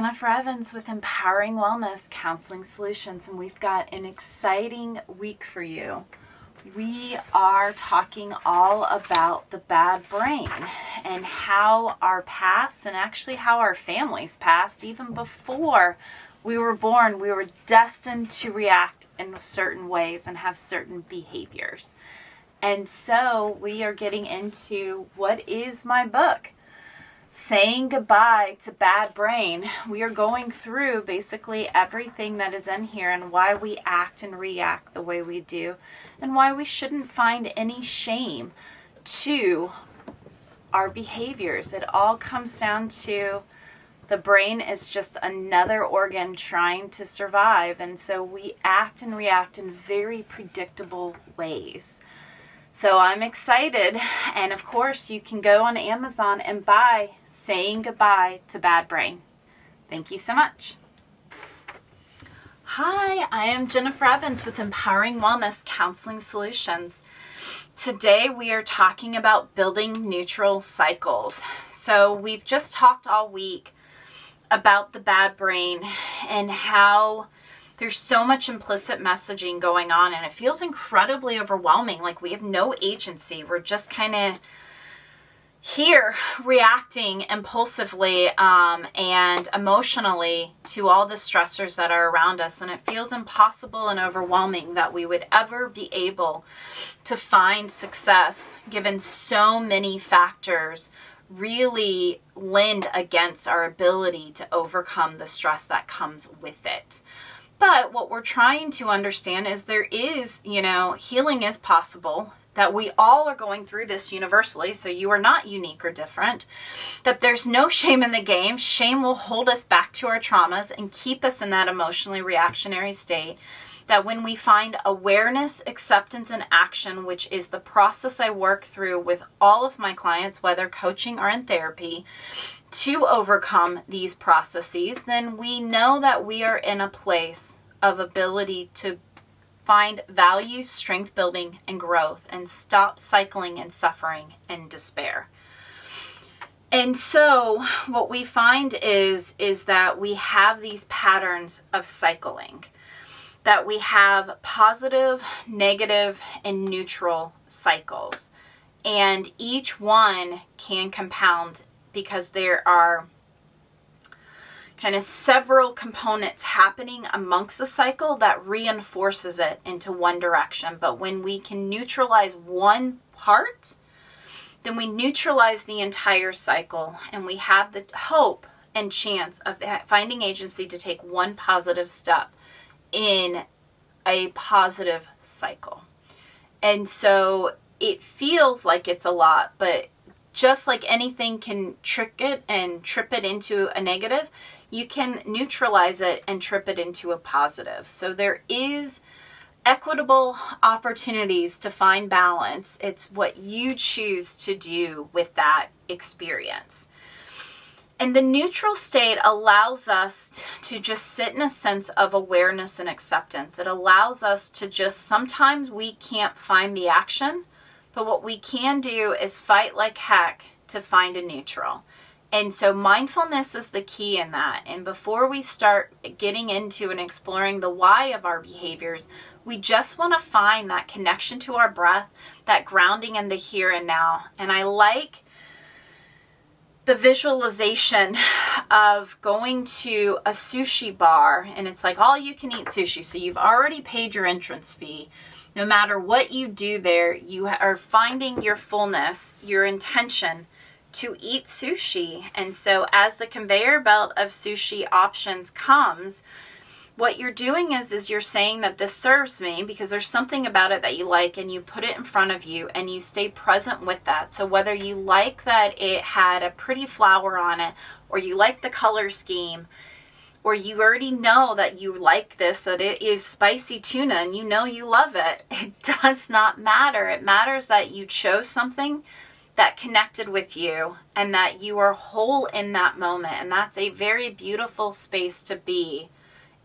Jennifer Evans with Empowering Wellness Counseling Solutions, and we've got an exciting week for you. We are talking all about the bad brain and how our past, and actually how our family's past, even before we were born, we were destined to react in certain ways and have certain behaviors. And so we are getting into what is my book, Saying Goodbye to Bad Brain. We are going through basically everything that is in here and why we act and react the way we do, and why we shouldn't find any shame to our behaviors. It all comes down to the brain is just another organ trying to survive, and so we act and react in very predictable ways. So I'm excited, and of course you can go on Amazon and buy Saying Goodbye to Bad Brain. Thank you so much. Hi, I am Jennifer Evans with Empowering Wellness Counseling Solutions. Today we are talking about building neutral cycles. So we've just talked all week about the bad brain and how there's so much implicit messaging going on, and it feels incredibly overwhelming. Like we have no agency. We're just kind of here reacting impulsively and emotionally to all the stressors that are around us. And it feels impossible and overwhelming that we would ever be able to find success given so many factors really lend against our ability to overcome the stress that comes with it. But what we're trying to understand is there is, healing is possible, that we all are going through this universally, so you are not unique or different, that there's no shame in the game. Shame will hold us back to our traumas and keep us in that emotionally reactionary state. That when we find awareness, acceptance, and action, which is the process I work through with all of my clients, whether coaching or in therapy, to overcome these processes, then we know that we are in a place of ability to find value, strength building, and growth, and stop cycling and suffering and despair. And so what we find is that we have these patterns of cycling, that we have positive, negative, and neutral cycles. And each one can compound because there are kind of several components happening amongst the cycle that reinforces it into one direction. But when we can neutralize one part, then we neutralize the entire cycle, and we have the hope and chance of finding agency to take one positive step in a positive cycle. And so it feels like it's a lot, but just like anything can trick it and trip it into a negative, you can neutralize it and trip it into a positive. So there is equitable opportunities to find balance. It's what you choose to do with that experience. And the neutral state allows us to just sit in a sense of awareness and acceptance. It allows us to just, sometimes we can't find the action, but what we can do is fight like heck to find a neutral. And so mindfulness is the key in that. And before we start getting into and exploring the why of our behaviors, we just want to find that connection to our breath, that grounding in the here and now. And I like the visualization of going to a sushi bar, and it's like all you can eat sushi. So you've already paid your entrance fee. No matter what you do there, you are finding your fullness, your intention to eat sushi. And so as the conveyor belt of sushi options comes, what you're doing is you're saying that this serves me because there's something about it that you like, and you put it in front of you and you stay present with that. So whether you like that it had a pretty flower on it, or you like the color scheme, or you already know that you like this, that it is spicy tuna and you know you love it, it does not matter. It matters that you chose something that connected with you and that you are whole in that moment. And that's a very beautiful space to be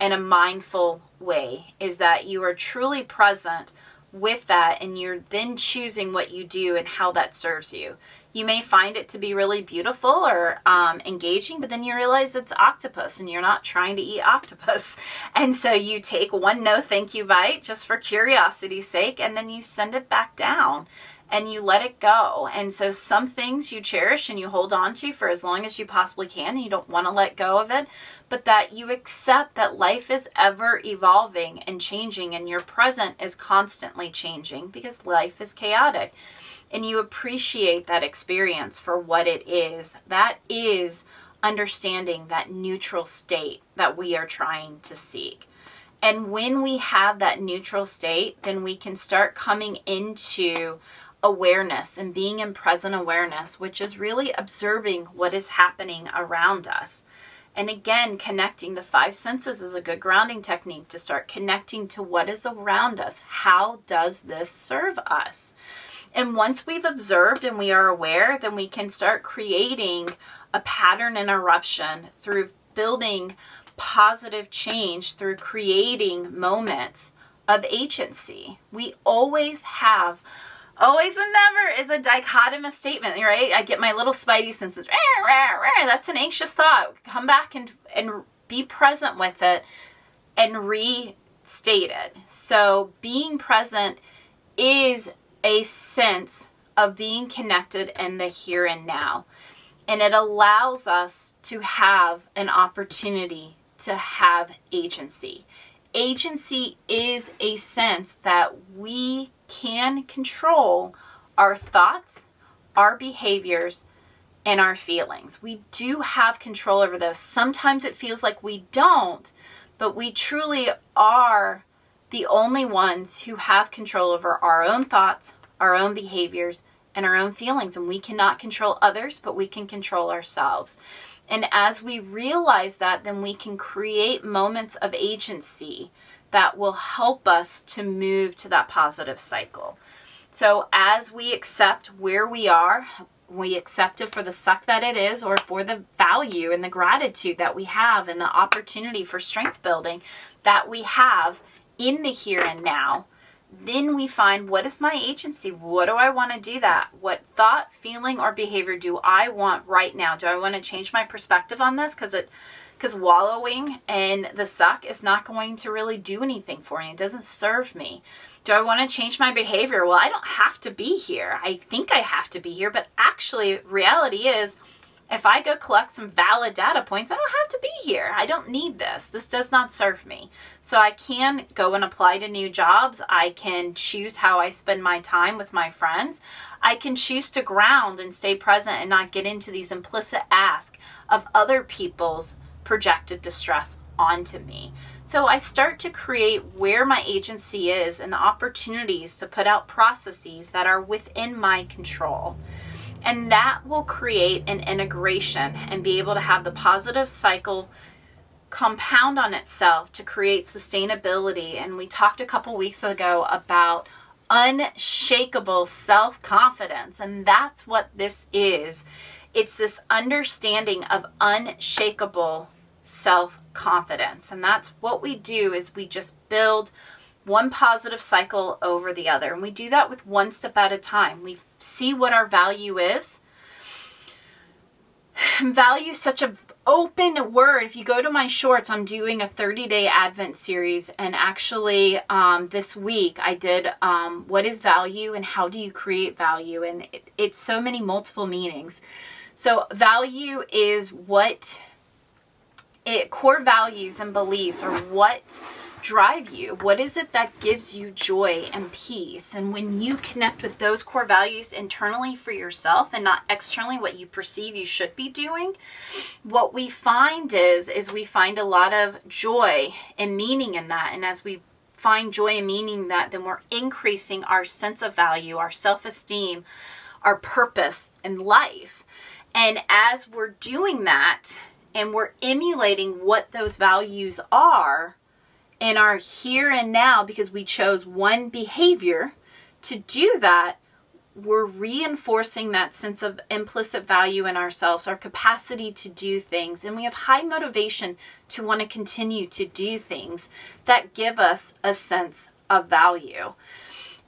in a mindful way, is that you are truly present with that, and you're then choosing what you do and how that serves you. You may find it to be really beautiful or engaging, but then you realize it's octopus and you're not trying to eat octopus. And so you take one no thank you bite just for curiosity's sake, and then you send it back down and you let it go. And so some things you cherish and you hold on to for as long as you possibly can, and you don't want to let go of it, but that you accept that life is ever evolving and changing, and your present is constantly changing because life is chaotic. And you appreciate that experience for what it is. That is understanding that neutral state that we are trying to seek. And when we have that neutral state, then we can start coming into awareness and being in present awareness, which is really observing what is happening around us. And again, connecting the five senses is a good grounding technique to start connecting to what is around us. How does this serve us? And once we've observed and we are aware, then we can start creating a pattern interruption through building positive change, through creating moments of agency. We always have, always and never is a dichotomous statement, right? I get my little spidey senses. That's an anxious thought. Come back and be present with it and restate it. So being present is a sense of being connected in the here and now. And it allows us to have an opportunity to have agency. Agency is a sense that we can control our thoughts, our behaviors, and our feelings. We do have control over those. Sometimes it feels like we don't, but we truly are the only ones who have control over our own thoughts, our own behaviors, and our own feelings. And we cannot control others, but we can control ourselves. And as we realize that, then we can create moments of agency that will help us to move to that positive cycle. So as we accept where we are, we accept it for the suck that it is, or for the value and the gratitude that we have and the opportunity for strength building that we have in the here and now, then we find, what is my agency? What do I want to do that? What thought, feeling, or behavior do I want right now? Do I want to change my perspective on this? Because wallowing in the suck is not going to really do anything for me. It doesn't serve me. Do I want to change my behavior? Well, I don't have to be here. I think I have to be here, but actually reality is, if I go collect some valid data points, I don't have to be here. I don't need this. This does not serve me. So I can go and apply to new jobs. I can choose how I spend my time with my friends. I can choose to ground and stay present and not get into these implicit asks of other people's projected distress onto me. So I start to create where my agency is and the opportunities to put out processes that are within my control. And that will create an integration and be able to have the positive cycle compound on itself to create sustainability. And we talked a couple weeks ago about unshakable self-confidence. And that's what this is. It's this understanding of unshakable self-confidence. And that's what we do, is we just build one positive cycle over the other. And we do that with one step at a time. We see what our value is. Value is such an open word. If you go to my shorts, I'm doing a 30-day Advent series. And actually this week I did what is value and how do you create value? And it's so many multiple meanings. So value is core values and beliefs are what drive you. What is it that gives you joy and peace? And when you connect with those core values internally for yourself and not externally what you perceive you should be doing, what we find is we find a lot of joy and meaning in that. And as we find joy and meaning in that, then we're increasing our sense of value, our self-esteem, our purpose in life. And as we're doing that and we're emulating what those values are in our here and now, because we chose one behavior to do that, we're reinforcing that sense of implicit value in ourselves, our capacity to do things. And we have high motivation to want to continue to do things that give us a sense of value.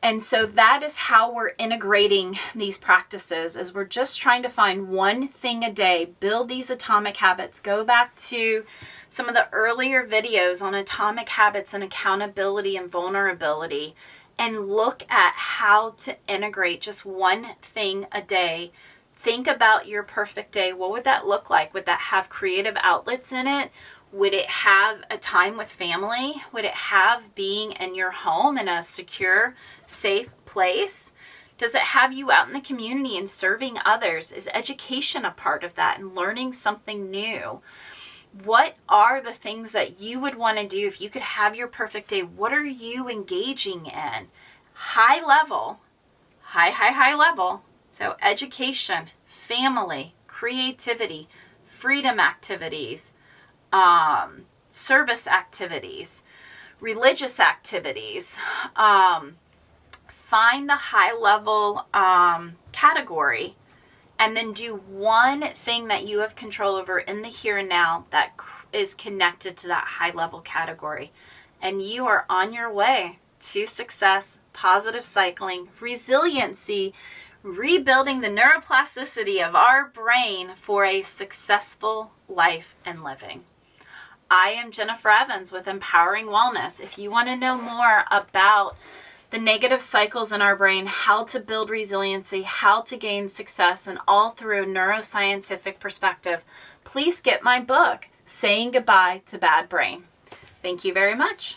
And so that is how we're integrating these practices, is we're just trying to find one thing a day, build these atomic habits. Go back to some of the earlier videos on atomic habits and accountability and vulnerability, and look at how to integrate just one thing a day. Think about your perfect day. What would that look like? Would that have creative outlets in it? Would it have a time with family? Would it have being in your home in a secure, safe place? Does it have you out in the community and serving others? Is education a part of that and learning something new? What are the things that you would want to do if you could have your perfect day? What are you engaging in? High level, high level. So education, family, creativity, freedom activities, service activities, religious activities. Find the high level category, and then do one thing that you have control over in the here and now that is connected to that high level category. And you are on your way to success, positive cycling, resiliency, rebuilding the neuroplasticity of our brain for a successful life and living. I am Jennifer Evans with Empowering Wellness. If you want to know more about the negative cycles in our brain, how to build resiliency, how to gain success, and all through a neuroscientific perspective, please get my book, Saying Goodbye to Bad Brain. Thank you very much.